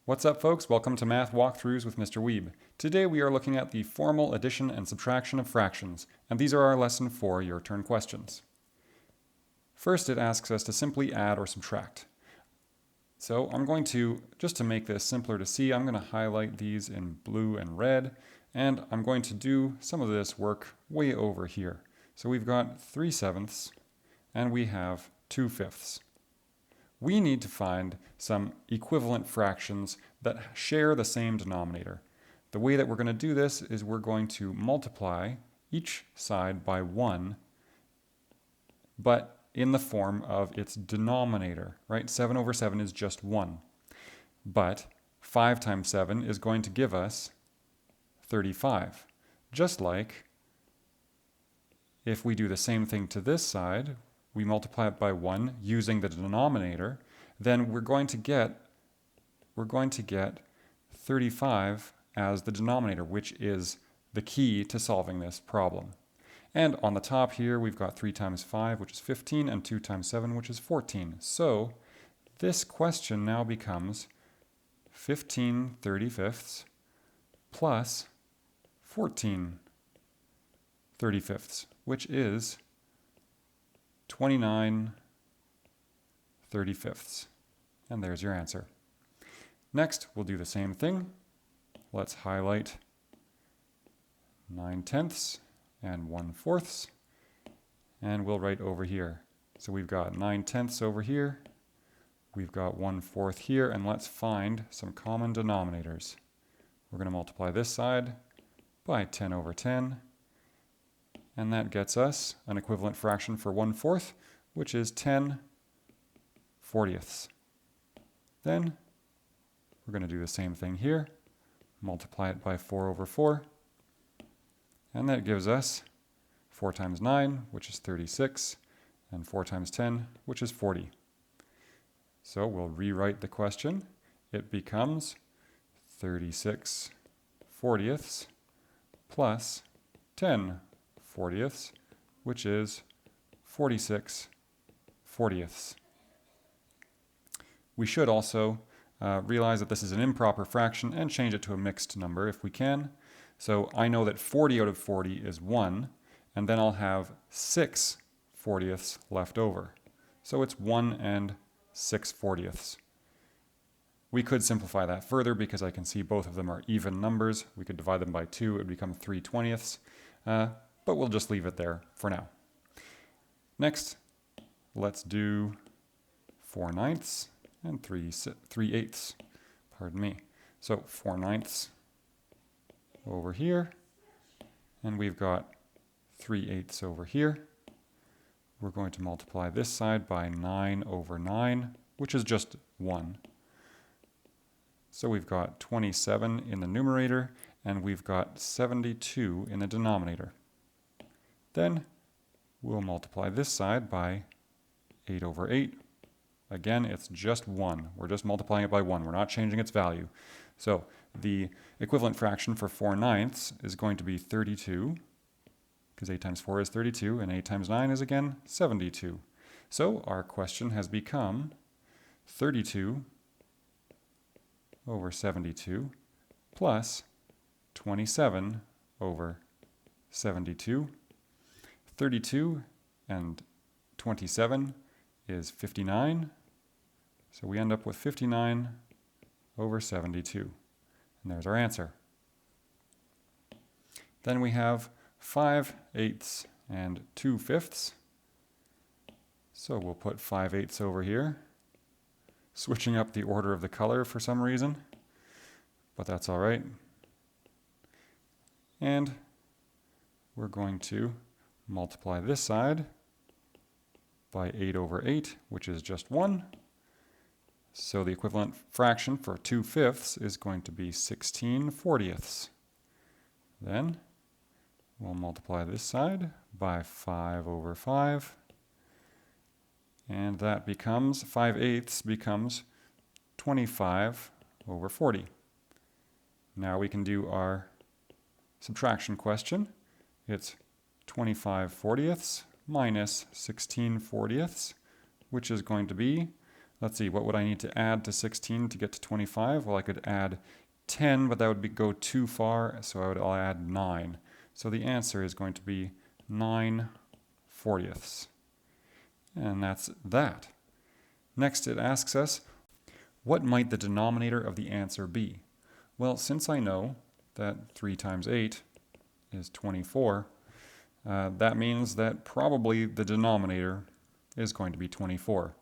What's up, folks? Welcome to Math Walkthroughs with Mr. Weeb. Today we are looking at the formal addition and subtraction of fractions, and these are our lesson 4 your turn questions. First, it asks us to simply add or subtract. So I'm going to, just to make this simpler to see, I'm going to highlight these in blue and red, and I'm going to do some of this work way over here. So we've got 3/7 and we have 2/5. We need to find some equivalent fractions that share the same denominator. The way that we're going to do this is we're going to multiply each side by 1, but in the form of its denominator, right? 7/7 is just 1. But 5 times 7 is going to give us 35. Just like if we do the same thing to this side, we multiply it by 1 using the denominator, then we're going to get 35 as the denominator, which is the key to solving this problem. And on the top here, we've got 3 times 5, which is 15, and 2 times 7, which is 14. So this question now becomes 15/35 plus 14/35, which is 29/35. And there's your answer. Next, we'll do the same thing. Let's highlight 9/10 and 1/4, and we'll write over here. So we've got 9/10 over here, we've got 1/4 here, and let's find some common denominators. We're going to multiply this side by 10/10, and that gets us an equivalent fraction for 1/4, which is 10/40. Then we're going to do the same thing here, multiply it by 4/4, and that gives us 4 times 9, which is 36, and 4 times 10, which is 40. So we'll rewrite the question. It becomes 36/40 plus 10/40, which is 46/40. We should also realize that this is an improper fraction and change it to a mixed number if we can. So I know that 40 out of 40 is 1, and then I'll have 6/40 left over. So it's 1 6/40. We could simplify that further because I can see both of them are even numbers. We could divide them by 2, it would become 3/20, but we'll just leave it there for now. Next, let's do 4/9 and 3/8. Pardon me. So 4/9 over here, and we've got 3/8 over here. We're going to multiply this side by 9/9, which is just 1. So we've got 27 in the numerator, and we've got 72 in the denominator. Then we'll multiply this side by 8/8. Again, it's just 1. We're just multiplying it by 1. We're not changing its value. So the equivalent fraction for 4/9 is going to be 32, because 8 times 4 is 32, and 8 times 9 is again 72. So our question has become 32/72 plus 27/72. 32 and 27 is 59. So we end up with 59/72. And there's our answer. Then we have 5/8 and 2/5. So we'll put 5/8 over here, switching up the order of the color for some reason, but that's all right. And we're going to multiply this side by 8/8, which is just 1. So the equivalent fraction for 2/5 is going to be 16/40. Then we'll multiply this side by 5/5, and that becomes 5/8 becomes 25/40. Now we can do our subtraction question. It's 25/40 minus 16/40, which is going to be let's see, what would I need to add to 16 to get to 25? Well, I could add 10, but that would go too far, so I'll add 9. So the answer is going to be 9/40. And that's that. Next, it asks us, what might the denominator of the answer be? Well, since I know that 3 times 8 is 24, that means that probably the denominator is going to be 24.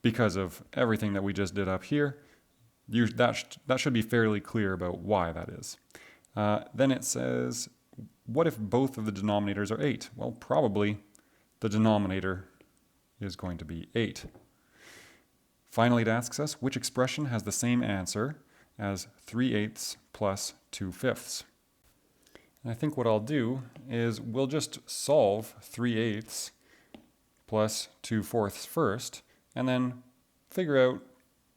Because of everything that we just did up here, that should be fairly clear about why that is. Then it says, what if both of the denominators are 8? Well, probably the denominator is going to be 8. Finally, it asks us, which expression has the same answer as 3/8 plus 2/5? And I think what I'll do is we'll just solve 3/8 plus 2/4 first, and then figure out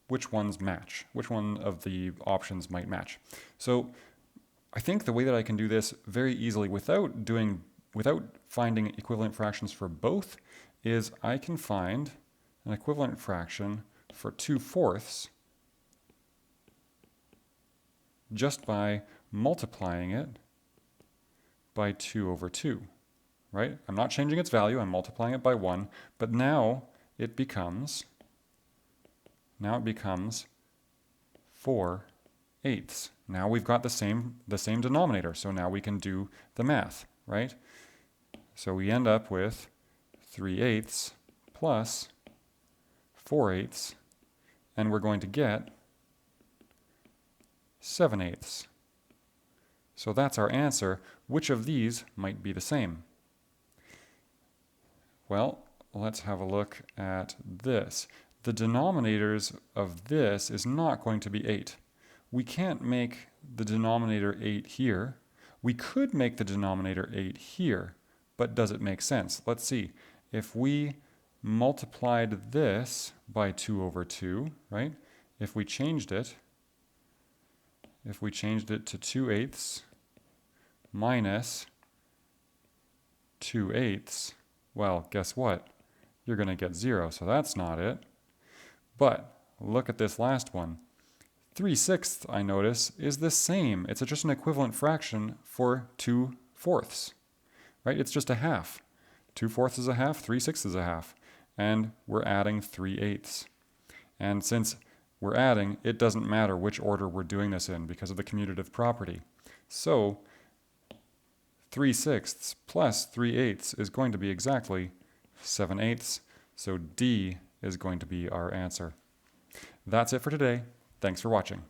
which ones match, which one of the options might match. So I think the way that I can do this very easily without finding equivalent fractions for both is I can find an equivalent fraction for 2/4 just by multiplying it by 2/2, right? I'm not changing its value, I'm multiplying it by 1, but now it becomes 4/8. Now we've got the same denominator, so now we can do the math, right? So we end up with 3/8 plus 4/8, and we're going to get 7/8. So that's our answer. Which of these might be the same? Well, let's have a look at this. The denominators of this is not going to be 8. We can't make the denominator 8 here. We could make the denominator 8 here, but does it make sense? Let's see. If we multiplied this by 2/2, right? If we changed it to 2/8 minus 2/8, well, guess what? You're going to get 0, so that's not it. But look at this last one. 3/6, I notice, is the same. It's just an equivalent fraction for 2/4, right? It's just a half. 2/4 is a half, 3/6 is a half. And we're adding 3/8. And since we're adding, it doesn't matter which order we're doing this in because of the commutative property. So 3/6 plus 3/8 is going to be exactly 7/8. So D is going to be our answer. That's it for today. Thanks for watching.